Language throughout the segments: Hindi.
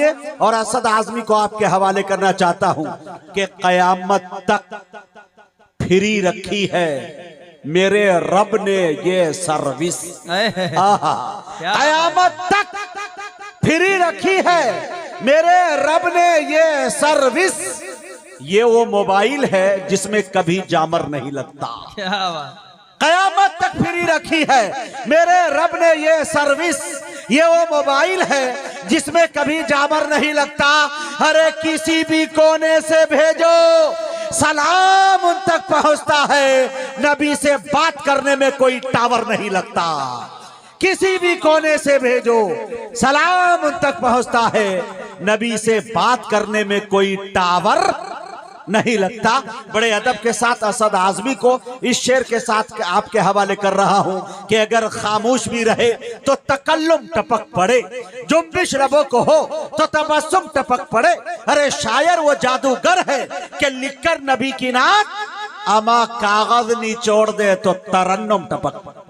सुनिए और असद आजमी को आपके हवाले करना चाहता हूं कि कयामत तक फ्री रखी है मेरे रब ने ये सर्विस। कयामत तक फ्री रखी है मेरे रब ने ये सर्विस। ये वो मोबाइल है जिसमें कभी जामर नहीं लगता। क्या बात। कयामत तक फ्री रखी है मेरे रब ने ये सर्विस। ये वो मोबाइल है जिसमें कभी जामर नहीं लगता। अरे किसी भी कोने से भेजो सलाम उन तक पहुंचता है। नबी से बात करने में कोई टावर नहीं लगता। किसी भी कोने से भेजो सलाम उन तक पहुंचता है। नबी से बात करने में कोई टावर नहीं लगता। बड़े अदब के साथ असद आजमी को इस शेर के साथ आपके हवाले कर रहा हूं कि अगर खामोश भी रहे तो तकल्लुम टपक पड़े, जुम्बिश लबों को हो तो तबस्सुम टपक पड़े। अरे शायर वो जादूगर है कि लिखकर नबी की नात अमा कागज निचोड़ दे तो तरन्नुम टपक पड़े।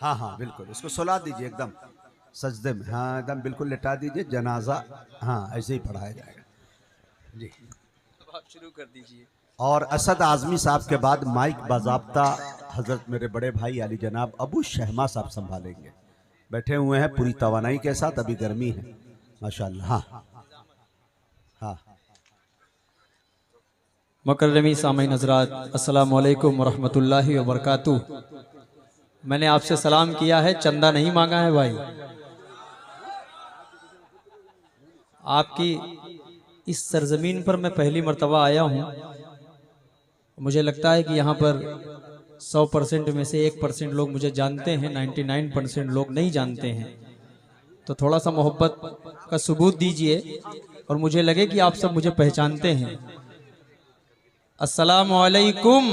हाँ हाँ बिल्कुल, इसको सुला दीजिए एकदम सजदे में। हाँ एकदम बिल्कुल लिटा दीजिए। जनाजा हाँ ऐसे ही पढ़ाया जाएगा जी। अब आप शुरू कर दीजिए। और असद आजमी साहब के बाद माइक बाज़ाब्ता हजरत मेरे बड़े भाई अली जनाब अबू शहमा साहब संभालेंगे। बैठे हुए हैं पूरी तवानाई के साथ, अभी गर्मी है माशाल्लाह। हाँ हाँ मुकर्रमी सामीन हज़रात, अस्सलामु अलैकुम वरहमतुल्लाहि वबरकातुहू। मैंने आपसे सलाम किया है, चंदा नहीं मांगा है भाई। आपकी इस सरजमीन पर मैं पहली मर्तबा आया हूँ। मुझे लगता है कि यहाँ पर 100% में से 1% लोग मुझे जानते हैं, 99% लोग नहीं जानते हैं। तो थोड़ा सा मोहब्बत का सबूत दीजिए और मुझे लगे कि आप सब मुझे पहचानते हैं। अस्सलामु अलैकुम।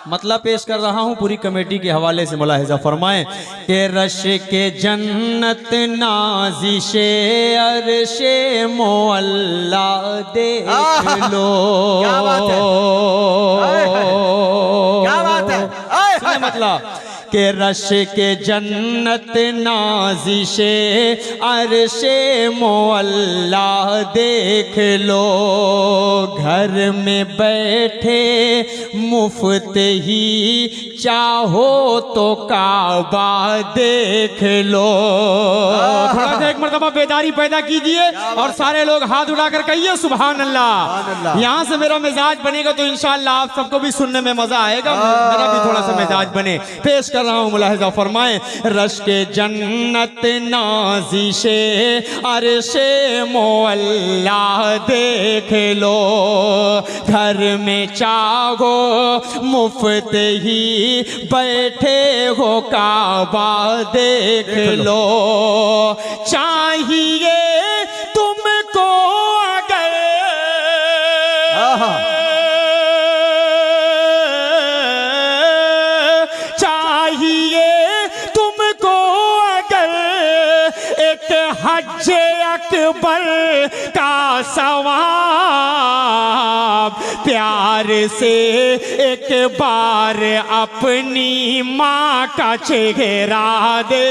मतलब पेश कर रहा हूं पूरी कमेटी के हवाले से, मुलाहिजा फरमाएं कि रश के जन्नत नाज़िशे अरशे मोअल्ला देख लो। क्या बात है, क्या बात है। सुनिए मतलब के रश के जन्नत नाज़िशे अरशे मोअल्ला देख लो। घर में बैठे मुफ्त ही चाहो तो काबा देख लो। थोड़ा सा एक मर्तबा बेदारी पैदा कीजिए और सारे लोग हाथ उठाकर कहिए सुभान अल्लाह। यहाँ से मेरा मिजाज बनेगा तो इंशाअल्लाह आप सबको भी सुनने में मजा आएगा, मेरा भी थोड़ा सा मिजाज बने। पेश कर रहा हूँ, मुलाहिजा फरमाएं। रश के जन्नत नाज़िशे अरशे मोअल्ला देख लो। घर में चाहो मुफ्त ही बैठे हो काबा देख लो। चाहिए तुमको अगर हज अकबर का सवाब, प्यार से एक बार अपनी माँ का चेहरा दे।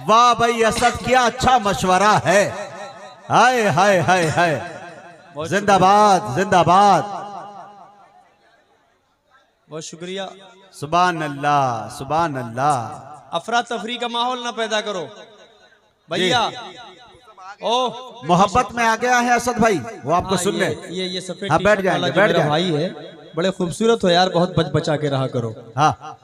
वाह भाई असद, क्या अच्छा मशवरा है। हाय हाय हाय हाय, जिंदाबाद जिंदाबाद। बहुत शुक्रिया। सुभान अल्लाह सुभान अल्लाह। अफरा तफरी का माहौल ना पैदा करो भैया। ओ मोहब्बत में आ गया है असद भाई, वो आपको सुन ले। ये सफेद बैठ जाएंगे, बैठ जाएंगे। भाई है, बड़े खूबसूरत हो यार, बहुत बच बचा के रहा करो। हाँ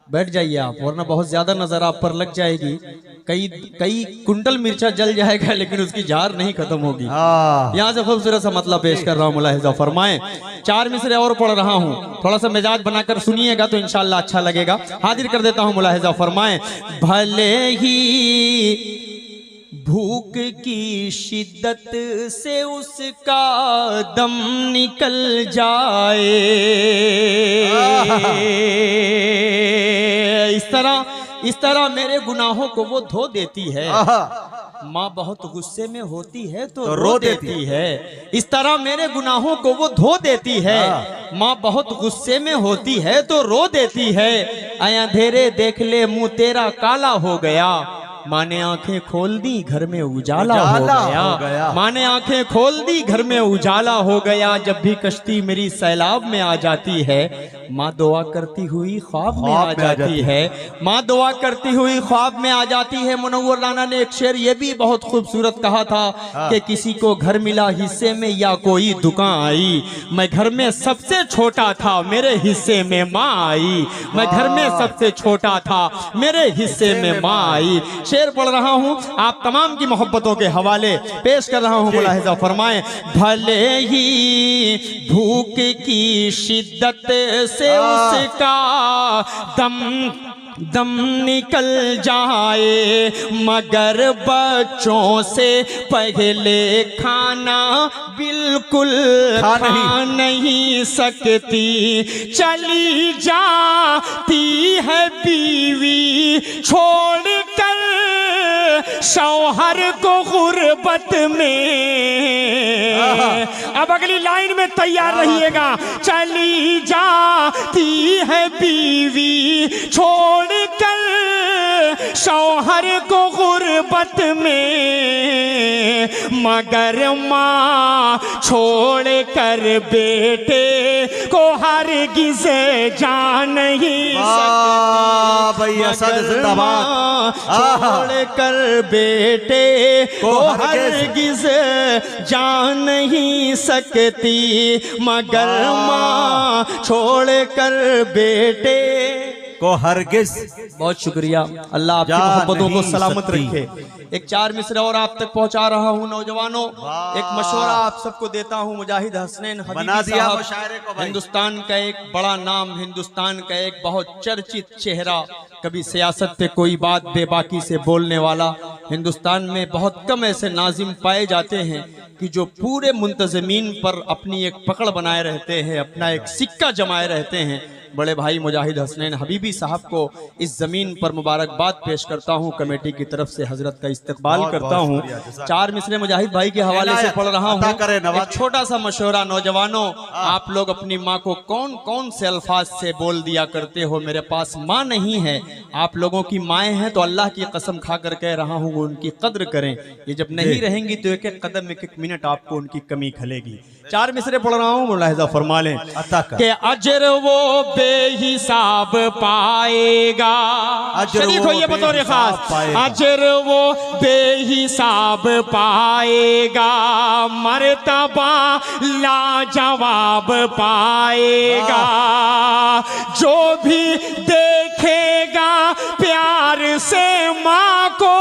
बैठ जाइए आप, वरना बहुत ज्यादा नजर आप पर लग जाएगी। कई कुंटल मिर्चा जल जाएगा लेकिन उसकी जार नहीं खत्म होगी। यहाँ से खूबसूरत सा मतलब पेश कर रहा हूँ, मुलाहिजा फरमाएं। 4 मिसरे और पढ़ रहा हूँ, थोड़ा सा मिजाज बनाकर सुनिएगा तो इंशाअल्लाह अच्छा लगेगा। हाजिर कर देता हूँ, मुलाहिजा फरमाएं। भूख की शिद्दत से उसका दम निकल जाए। इस तरह मेरे गुनाहों को वो धो देती है। माँ बहुत गुस्से में होती है तो रो देती है। इस तरह मेरे गुनाहों को वो धो देती है। माँ बहुत गुस्से में होती है तो रो देती है। ऐ अंधेरे देख ले मुंह तेरा काला हो गया। माँ ने आंखें खोल दी घर में उजाला हो गया। माँ ने आंखें खोल दी घर में उजाला हो गया। जब भी कश्ती मेरी सैलाब में आ जाती है, माँ दुआ करती हुई ख्वाब में आ जाती है। माँ दुआ करती हुई ख्वाब में आ जाती है। मुनव्वर राना ने एक शेर ये भी बहुत खूबसूरत कहा था कि किसी को घर मिला हिस्से में या कोई दुकान आई, मैं घर में सबसे छोटा था मेरे हिस्से में माँ आई। मैं घर में सबसे छोटा था मेरे हिस्से में माँ आई। शेर पढ़ रहा हूँ, आप तमाम की मोहब्बतों के हवाले पेश कर रहा हूँ। मुलाहिजा फरमाएं। भले ही भूख की शिद्दत से उसका दम निकल जाए, मगर बच्चों से पहले खाना बिल्कुल खा नहीं सकती। चली जाती है बीवी छोड़कर शौहर को गुर्बत में। अब अगली लाइन में तैयार रहिएगा। चली जाती है बीवी छोड़ कर शौहर को गुर्बत में, मगर माँ छोड़ कर बेटे को हरगिज़ जान नहीं सकती। छोड़ कर बेटे को हरगिज़ जान नहीं सकती, मगर माँ छोड़ कर बेटे को हरगिज। बहुत शुक्रिया, अल्लाह आपकी मोहब्बतों को सलामत रखे। एक चार मिसरे और आप तक पहुंचा रहा हूं। नौजवानों, एक मशवरा आप सबको देता हूं। मुजाहिद हसनैन हबीबी साहब हिंदुस्तान का एक बड़ा नाम, हिंदुस्तान का एक बहुत चर्चित चेहरा, कभी सियासत पे कोई बात बेबाकी से बोलने वाला। हिंदुस्तान में बहुत कम ऐसे नाजिम पाए जाते हैं कि जो पूरे मुंतज़मीन पर अपनी एक पकड़ बनाए रहते हैं, अपना एक सिक्का जमाए रहते हैं। बड़े भाई मुजाहिद हसनैन हबीबी साहब को इस ज़मीन पर मुबारकबाद पेश करता हूँ। कमेटी की तरफ से हजरत का इस्तकबाल करता हूँ। चार मिसरे मुजाहिद भाई के हवाले से पढ़ रहा हूँ। एक छोटा सा मशवरा, नौजवानों, आप लोग अपनी माँ को कौन कौन से अल्फाज से बोल दिया करते हो? मेरे पास माँ नहीं है, आप लोगों की माएँ हैं, तो अल्लाह की कसम खाकर कह रहा हूँ वो उनकी कद्र करें। ये जब नहीं रहेंगी तो एक एक कदम, एक एक मिनट आपको उनकी कमी खलेगी। चार मिसरे पढ़ रहा हूँ, मुलाहिजा फरमा लें कि अजर वो बेहिसाब पाएगा। शरीफ हो ये बतौर खास, अजर वो बेहिसाब पाएगा, मर्तबा लाजवाब पाएगा। जो भी देखेगा प्यार से माँ को,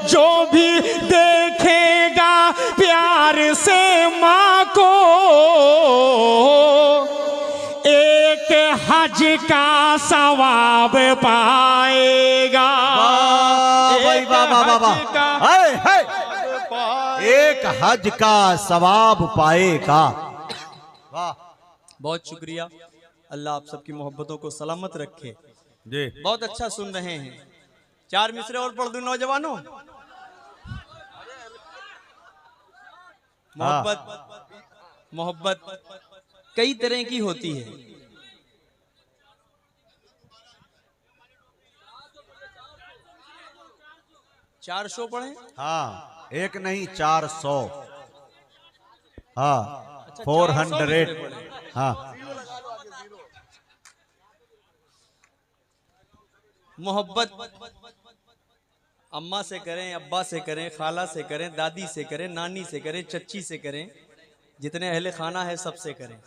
जो भी देखेगा प्यार से माँ को, एक हज का सवाब पाएगा। एक हज का सवाब पाएगा। बहुत शुक्रिया, अल्लाह आप सबकी मोहब्बतों को सलामत रखे जी। बहुत अच्छा सुन रहे हैं। चार मिसरे और पढ़ दूं नौजवानों। मोहब्बत कई तरह की होती है। चार सौ पढ़े? हाँ, एक नहीं 400। हाँ, 400। हाँ, मोहब्बत अम्मा से करें, अब्बा से करें, खाला से करें, दादी से करें, नानी से करें, चच्ची से करें, जितने अहले खाना है सबसे करें।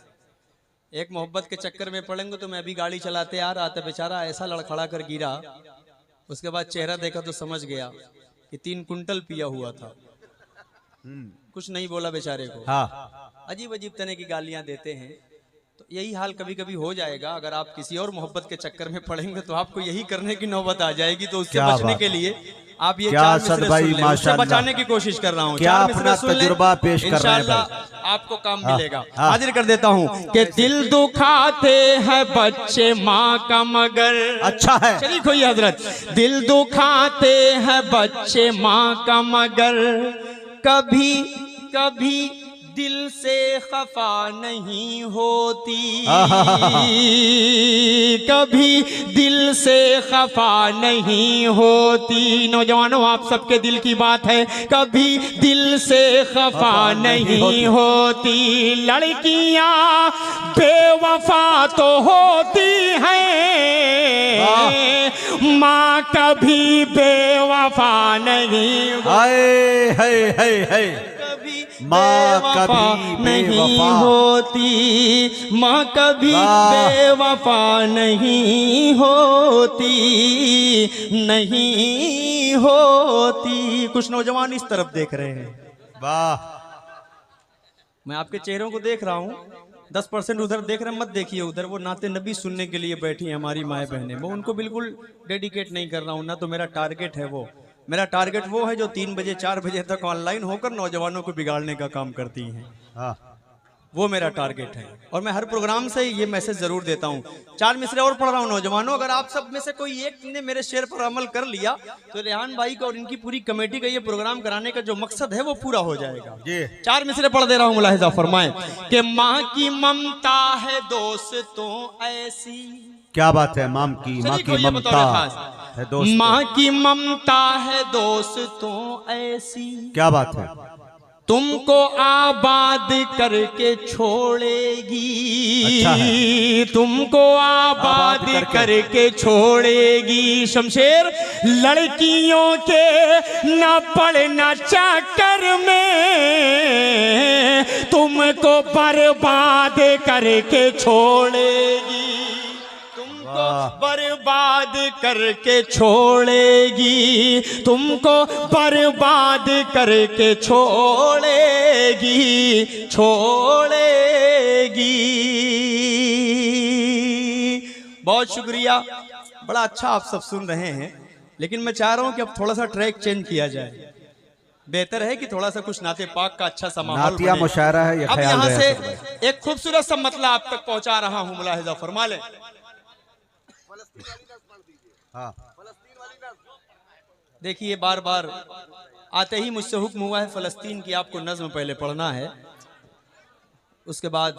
एक मोहब्बत के चक्कर में पड़ेंगे तो मैं अभी गाड़ी चलाते आ रहा था, बेचारा ऐसा लड़खड़ा कर गिरा। उसके बाद चेहरा देखा तो समझ गया कि 3 कुंटल पिया हुआ था। कुछ नहीं बोला बेचारे को। हाँ। अजीब अजीब तरह की गालियां देते हैं। तो यही हाल कभी कभी हो जाएगा। अगर आप किसी और मोहब्बत के चक्कर में पड़ेंगे तो आपको यही करने की नौबत आ जाएगी। तो उससे बचने के लिए आप ये क्या चार असद मिसरे भाई सुन लें, उससे माशाअल्लाह बचाने की कोशिश कर रहा हूँ। क्या चार अपना मिसरे सुन लें, तजुर्बा पेश कर रहे हैं इंशाअल्लाह आपको काम मिलेगा। हाजिर कर देता हूँ कि दिल दुखाते हैं बच्चे माँ का मगर। अच्छा है, शरीक होइए हजरत। दिल दुखाते हैं बच्चे माँ का मगर, कभी कभी दिल से खफा नहीं होती, कभी दिल से खफा नहीं होती। नौजवानों आप सबके दिल की बात है, कभी दिल से खफा नहीं होती। लड़कियां बेवफा तो होती हैं, माँ कभी बेवफा नहीं है माँ कभी नहीं होती, माँ कभी बेवफा नहीं होती, नहीं होती। कुछ नौजवान इस तरफ देख रहे हैं, वाह। मैं आपके चेहरों को देख रहा हूँ। 10% उधर देख रहे हैं, मत देखिए उधर। वो नाते नबी सुनने के लिए बैठी हैं हमारी माएँ बहनें। मैं उनको बिल्कुल डेडिकेट नहीं कर रहा हूँ, ना तो मेरा टारगेट है वो। मेरा टारगेट वो है जो 3 बजे 4 बजे तक ऑनलाइन होकर नौजवानों को बिगाड़ने का काम करती हैं। वो मेरा टारगेट है और मैं हर प्रोग्राम से ये मैसेज जरूर देता हूँ। 4 मिसरे और पढ़ रहा हूँ नौजवानों, अगर आप सब में से कोई एक ने मेरे शेर पर अमल कर लिया तो रेहान भाई का और इनकी पूरी कमेटी का ये प्रोग्राम कराने का जो मकसद है वो पूरा हो जाएगा। 4 मिसरे पढ़ दे रहा हूँ, मुलाहिजा फरमाएं कि माँ की ममता है दोस्तों ऐसी। क्या बात है, माँ की ममता है दोस्तों, माँ की ममता है दोस्तों ऐसी। क्या बात है, तुमको आबाद करके छोड़ेगी। अच्छा है। तुमको आबाद करके छोड़ेगी। शमशेर लड़कियों के न पड़ना चक्कर में, तुमको बर्बाद करके छोड़ेगी, बर्बाद करके छोड़ेगी, तुमको बर्बाद करके छोड़ेगी, छोड़ेगी। बहुत शुक्रिया, बड़ा अच्छा आप सब सुन रहे हैं, लेकिन मैं चाह रहा हूं कि अब थोड़ा सा ट्रैक चेंज किया जाए। बेहतर है कि थोड़ा सा कुछ नाते पाक का अच्छा सा माहौल बने। मुशायरा है, अब यहाँ से एक खूबसूरत सा मतला आप तक पहुंचा रहा हूं, मुलाहिजा फरमा लें। देखिए बार बार आते ही मुझसे हुक्म हुआ है फलस्तीन की आपको नज्म पहले पढ़ना है, उसके बाद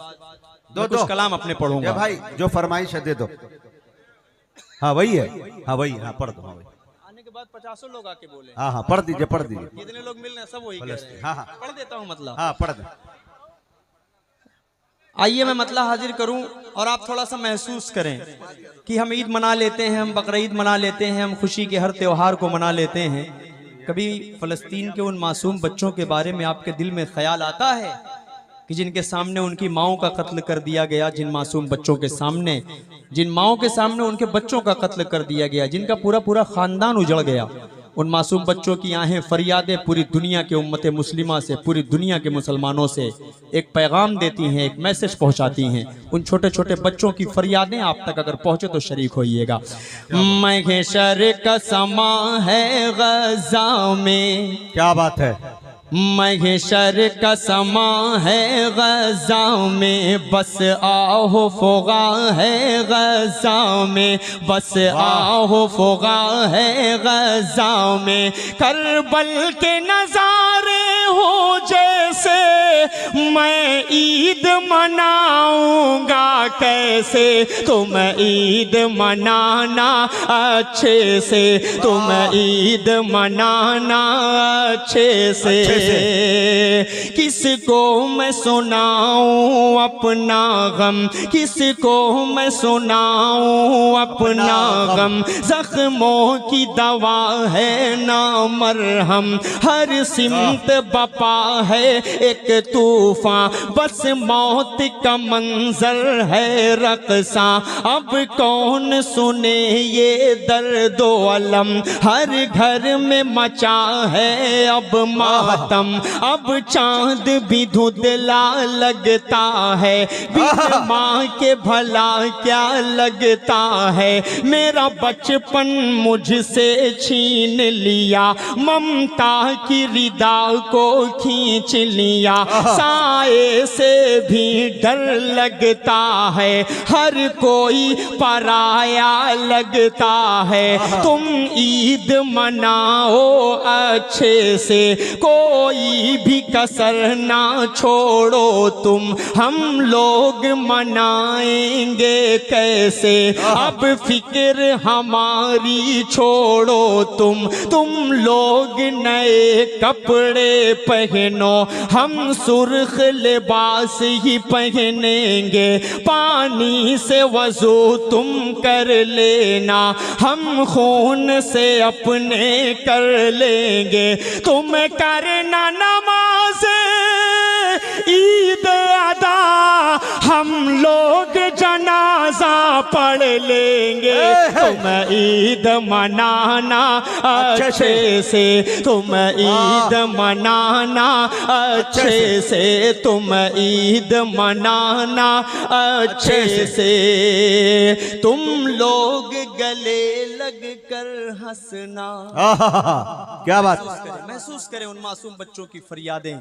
कुछ कलाम अपने पढ़ूंगा। भाई जो फरमाइश है दे दो। हाँ वही है, हाँ वही, हाँ पढ़ दो। हाँ वही आने के बाद 50 लोग आके बोले। हाँ हाँ पढ़ दीजिए, पढ़ दीजिए। जितने लोग मिल रहे हैं सब वही कह रहे हैं। हाँ पढ़ देता हूँ मतलब। हाँ पढ़ दो। आइए मैं मतला हाजिर करूं और आप थोड़ा सा महसूस करें कि हम ईद मना लेते हैं, हम बकरीद मना लेते हैं, हम खुशी के हर त्योहार को मना लेते हैं। कभी फ़लस्तीन के उन मासूम बच्चों के बारे में आपके दिल में ख्याल आता है कि जिनके सामने उनकी माओं का कत्ल कर दिया गया, जिन मासूम बच्चों के सामने, जिन माओं के सामने उनके बच्चों का कत्ल कर दिया गया, जिनका पूरा पूरा ख़ानदान उजड़ गया। उन मासूम बच्चों की आहें फरियादें पूरी दुनिया के उम्मत मुस्लिमा से, पूरी दुनिया के मुसलमानों से एक पैगाम देती हैं, एक मैसेज पहुंचाती हैं। उन छोटे छोटे बच्चों की फरियादें आप तक अगर पहुंचे तो शरीक होइएगा। महशर का समा है गज़ा में, क्या बात है, महशर का समा है गज़ा में, बस आओ फुगा है गज़ा में, बस आओ फुगा है गज़ा में। करबल के नज़ारे हो जैसे, मैं ईद मनाऊंगा कैसे, तुम ईद मनाना अच्छे से, तुम ईद मनाना अच्छे से। किसको मैं सुनाऊं अपना गम, किसको मैं सुनाऊं अपना गम, जख्मों की दवा है ना मरहम, हर सिमत बपा है एक तूफान, बस मौत का मंजर है रक़सा, अब कौन सुने ये दर्दो अलम, हर घर में मचा है अब मातम, अब चांद भी धुंधला लगता है, बिन माँ के भला क्या लगता है, मेरा बचपन मुझसे छीन लिया, ममता की रिदा को खींच लिया, साए से भी डर लगता है, हर कोई पराया लगता है, तुम ईद मनाओ अच्छे से, कोई भी कसर ना छोड़ो तुम, हम लोग मनाएंगे कैसे, अब फिक्र हमारी छोड़ो तुम लोग नए कपड़े पहनो, हम सुर्ख लिबास ही पहनेंगे, पानी से वजू तुम कर लेना, हम खून से अपने कर लेंगे, तुम करना नमाज ईद अदा, हम लोग जनाजा पढ़ लेंगे, तुम ईद मनाना अच्छे से, तुम ईद मनाना अच्छे से, तुम ईद मनाना अच्छे से, तुम लोग गले लग कर हंसना। क्या बात, महसूस करें उन मासूम बच्चों की फरियादें,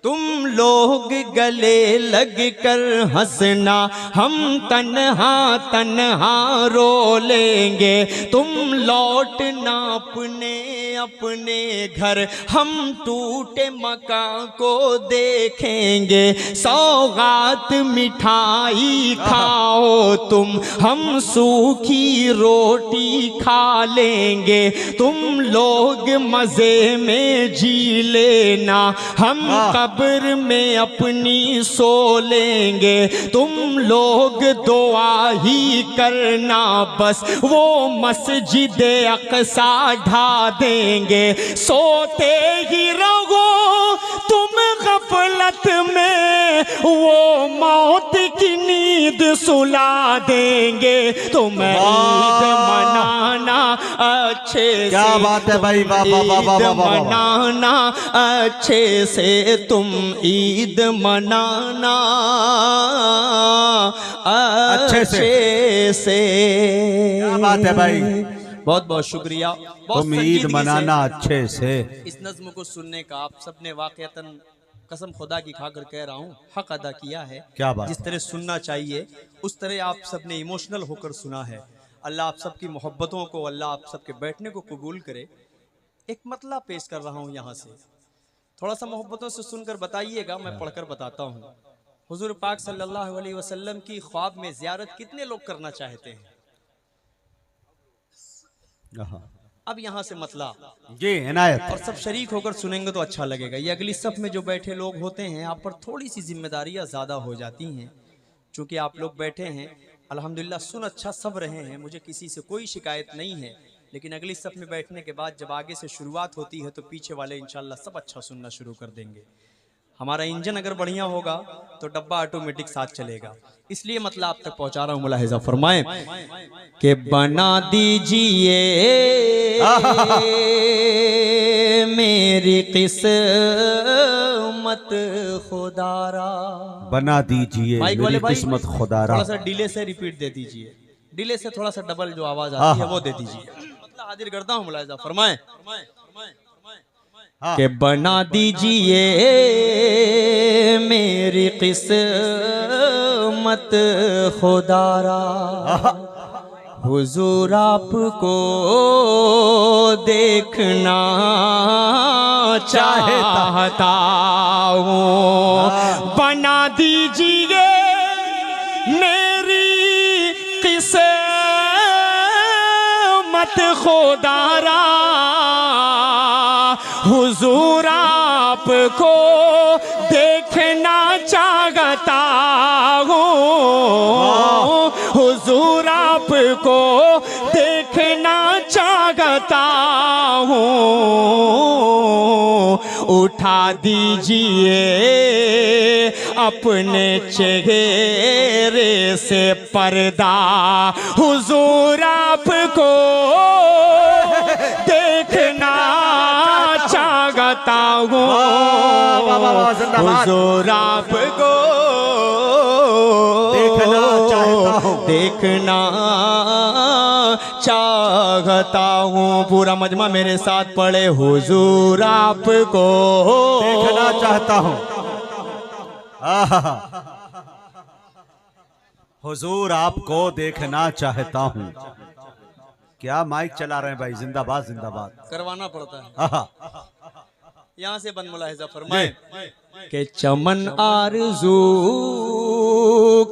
तुम लोग गले लग कर हंसना, हम तन्हा तन्हा रो लेंगे, तुम लौटना अपने अपने घर, हम टूटे मकान को देखेंगे, सौगात मिठाई खाओ तुम, हम सूखी रोटी खा लेंगे, तुम लोग मजे में जी लेना, हम कब्र में अपनी सो लेंगे, तुम लोग दुआ ही करना बस, वो मस्जिद अक़सा ढा देंगे, सोते ही रहो तुम गफलत में, वो मौत की नींद सुला देंगे, तुम ईद मनाना अच्छे से, क्या बात है भाई, वाह वाह वाह वाह वाह, मनाना अच्छे से, तुम ईद मनाना अच्छे से। क्या बात है भाई, बहुत बहुत शुक्रिया। तुम ईद मनाना अच्छे से। इस नज़्म को सुनने का आप सबने वाक़यतन कसम खुदा की खाकर कह रहा हूँ हक अदा किया है। क्या बात, जिस तरह सुनना चाहिए उस तरह आप सबने इमोशनल होकर सुना है। अल्लाह आप सबकी मोहब्बतों को, अल्लाह आप सबके बैठने को कबूल करे। एक मतला पेश कर रहा हूँ यहाँ से, थोड़ा सा मोहब्बतों से सुनकर बताइएगा, मैं पढ़कर बताता हूँ। हुजूर पाक सल्लल्लाहु अलैहि वसल्लम की ख्वाब में ज़ियारत कितने लोग करना चाहते हैं? अब यहाँ से मतला जी इनायत, और सब शरीक होकर सुनेंगे तो अच्छा लगेगा। ये अगली सफ में जो बैठे लोग होते हैं आप पर थोड़ी सी जिम्मेदारियाँ ज़्यादा हो जाती हैं, चूँकि आप लोग बैठे हैं अल्हम्दुलिल्लाह, सुन अच्छा सब रहे हैं, मुझे किसी से कोई शिकायत नहीं है। लेकिन अगली सफ में बैठने के बाद जब आगे से शुरुआत होती है तो पीछे वाले इंशाल्लाह सब अच्छा सुनना शुरू कर देंगे। हमारा इंजन अगर बढ़िया होगा तो डब्बा ऑटोमेटिक साथ चलेगा, इसलिए मतलब आप तक पहुंचा रहा हूं। मुलाहिजा फरमाएं कि बना दीजिए मेरी किस्मत खुदारा, बना दीजिए मेरी किस्मत खुदारा। थोड़ा सा डिले से रिपीट दे दीजिए, डिले से थोड़ा सा डबल जो आवाज आती है वो दे दीजिए। मतलब हाजिर करता हूँ, मुलाहिजा फरमाएं कि बना दीजिए मेरी किस्मत खुदारा, हुजूर आपको देखना चाहता हूँ। बना दीजिए मेरी किस्मत खुदारा, हुजूर आपको देखना चाहता हूँ, हुजूर आपको देखना चाहता हूँ। उठा दीजिए अपने चेहरे से पर्दा हुजूर आपको देखना चाहता हूँ हुजूर आपको देखना चाहता हूँ। पूरा मजमा मेरे साथ पढ़े हुजूर आपको देखना चाहता हूँ। हुजूर आपको देखना चाहता हूँ। क्या माइक चला रहे हैं भाई, जिंदाबाद जिंदाबाद करवाना पड़ता है। यहाँ से बंद मुलाहिजा फरमाए के चमन आरज़ू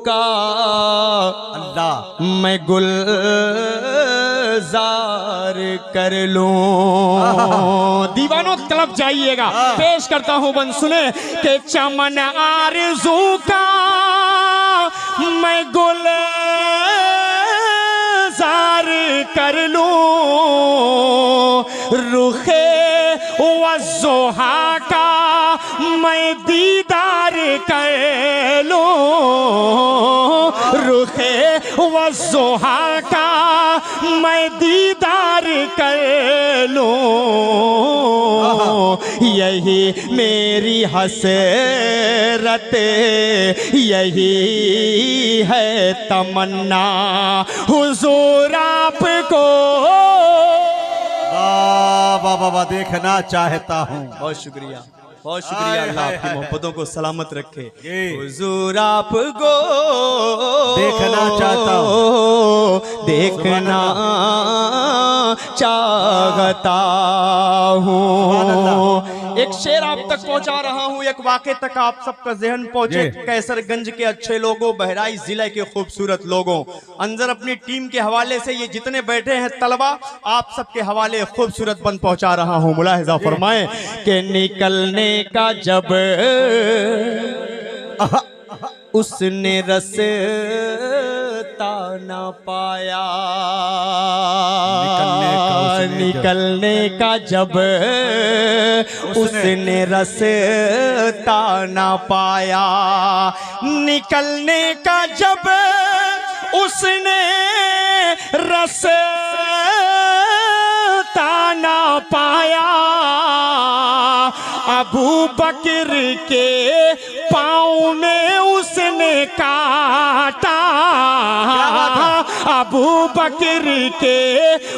का अल्लाह मैं गुलजार कर लूं। दीवानों तलब जाइएगा, पेश करता हूं बंद सुने के चमन आरज़ू का मैं गुलजार कर लूं। रुखे वज़ोहा का मैं दीदार कर लूं। रुखे वज़ोहा का मैं दीदार कर लूं। यही मेरी हसरत यही है तमन्ना हुजूर आपको वाह वाह वाह देखना चाहता हूँ। बहुत शुक्रिया, बहुत शुक्रिया। अल्लाह आपकी मोहब्बतों को सलामत रखे। हुजूर आपको देखना चाहता हूँ, देखना चाहता हूँ। एक शेर आप तक पहुंचा रहा हूँ, एक वाक़े तक आप सबका जहन पहुंचे। कैसरगंज के अच्छे लोगों, बहराइच जिले के खूबसूरत लोगों, अंदर अपनी टीम के हवाले से ये जितने बैठे हैं तलबा, आप सबके हवाले खूबसूरत बंद पहुंचा रहा हूँ। मुलाहिजा फरमाएं कि निकलने का जब उसने रस्ता ना पाया, निकलने का जब उसने रस्ता ना पाया, निकलने का जब उसने रस्ता ना पाया, अबू बकर के पाँव में उसने काटा। अबू बकर के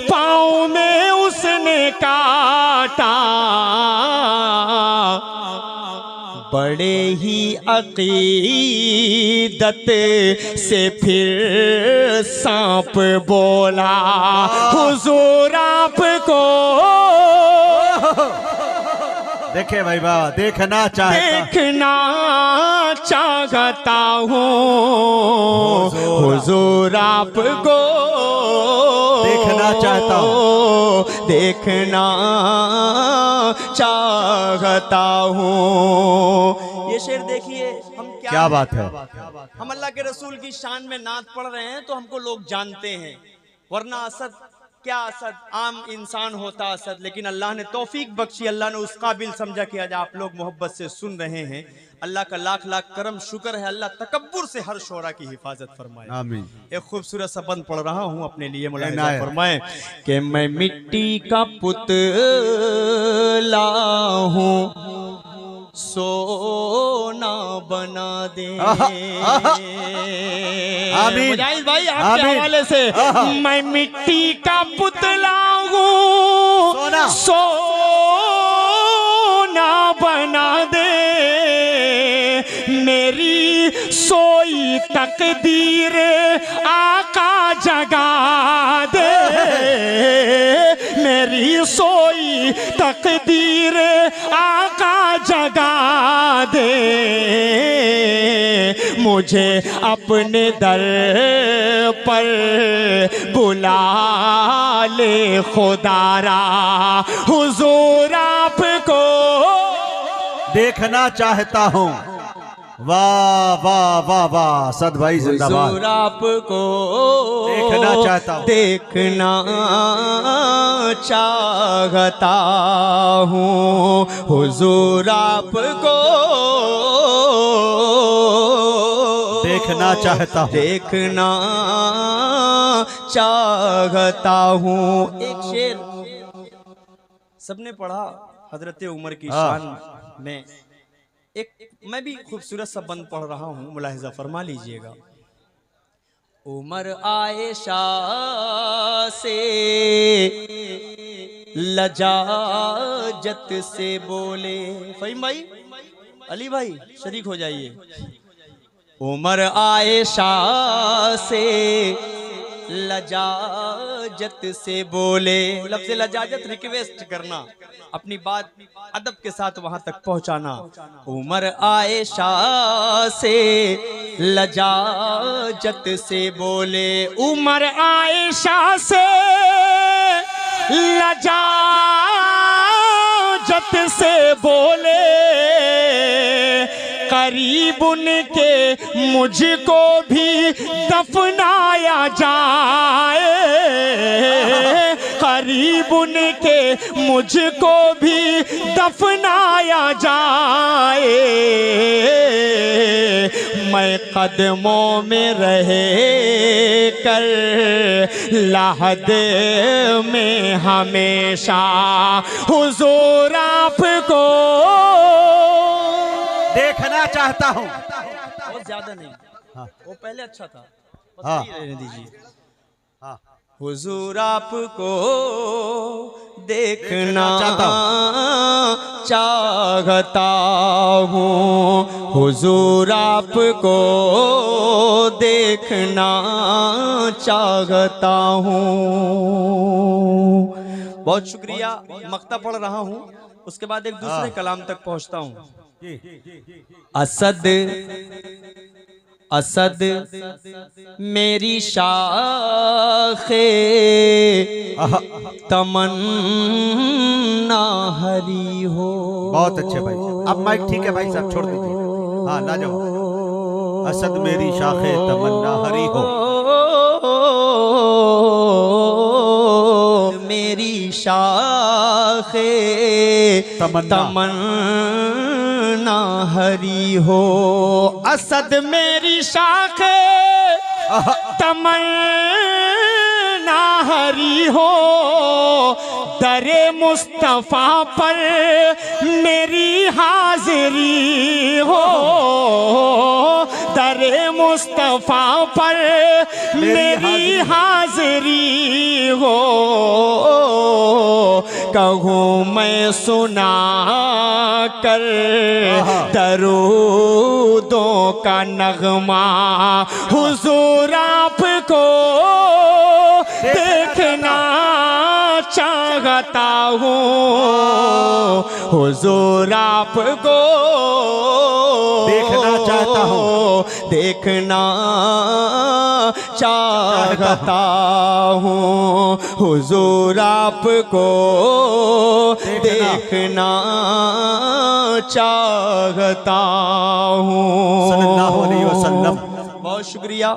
पाँव में उसने काटा। बड़े ही अकीदत से फिर सांप बोला हुजूर आपको देखे भाई बाबा देखना चाहता हूँ हुजूर आपको देखना चाहता हूँ, देखना चाहता हूँ। ये शेर देखिए, हम क्या बात है। हम अल्लाह के रसूल की शान में नात पढ़ रहे हैं तो हमको लोग जानते हैं, वरना असद क्या असद आम इंसान होता असद, लेकिन अल्लाह ने तौफीक बख्शी, अल्लाह ने उस काबिल समझा कि आज आप लोग मोहब्बत से सुन रहे हैं। अल्लाह का लाख लाख करम शुक्र है, अल्लाह तकब्बुर से हर शोरा की हिफाजत फरमाए। आमीन। एक खूबसूरत सा बंद पढ़ रहा हूँ अपने लिए, मुलाहिजा फरमाए कि मैं मिट्टी का पुतला हूँ, सोना बना दे। मुजाहिद भाई आपके हवाले से, मैं मिट्टी का पुतला हूँ, सोना बना दे। मेरी सोई तकदीर आका जगा दे। मेरी सोई तकदीर आका जगा दे। मुझे अपने दर पर बुला ले खुदारा, हुजूर आपको देखना चाहता हूँ। वाह वाह वाह वाह, सद भाई जिंदाबाद। हुजूर आपको देखना चाहता हूँ, देखना चाहता हूँ, हुजूर आपको देखना चाहता हूँ। देखना चाहता हूँ। एक शेर सबने पढ़ा हजरत उमर की शान में, एक मैं भी खूबसूरत सा बंद पढ़ रहा हूँ, मुलाहिजा फरमा लीजिएगा। उमर आयशा से लजाजत से बोले, फहीम भाई, अली भाई शरीक हो जाइए। उमर आयशा से लजाजत से बोले, लफ्ज़ लजाजत रिक्वेस्ट करना, अपनी बात अदब के साथ वहां तक पहुंचाना। उमर आयशा से लजाजत से बोले, उमर आयशा से लजाजत से बोले, करीब उनके मुझको भी दफनाया जाए, करीब उनके मुझको भी दफनाया जाए, मैं कदमों में रहे कर lahad में हमेशा हुजूर आपको देखना चाहता हूँ। बहुत ज्यादा नहीं, वो पहले अच्छा था, हाँ। रहने दीजिए। हाँ। हुजूर आपको देखना चाहता हूँ, हुजूर आपको देखना चाहता हूँ। बहुत शुक्रिया, मक्ता पढ़ रहा हूँ, उसके बाद एक दूसरे कलाम तक पहुँचता हूँ। असद असद मेरी शाखे तमन्ना हरी हो। बहुत अच्छे भाई, अब माइक ठीक है भाई साहब, छोड़ दीजिए। हाँ, ला जाओ। असद मेरी शाखे तमन्ना हरी हो, मेरी शाखे तमन्ना हरी हो। असद मेरी शाखे तमन्ना हरी हो, दरे मुस्तफा पर मेरी हाजिरी हो, दरे मुस्तफा पर मेरी हाजिरी हो। कहूँ मैं सुना कर दरूदों का नगमा, हुजूर आपको देखना चाहता हूँ, हुजूर आपको देखना चाहता हूँ, देखना चाहता हूँ, हुजूर आपको देखना चाहता हूँ। सल्लल्लाहु अलैहि वसल्लम। बहुत शुक्रिया।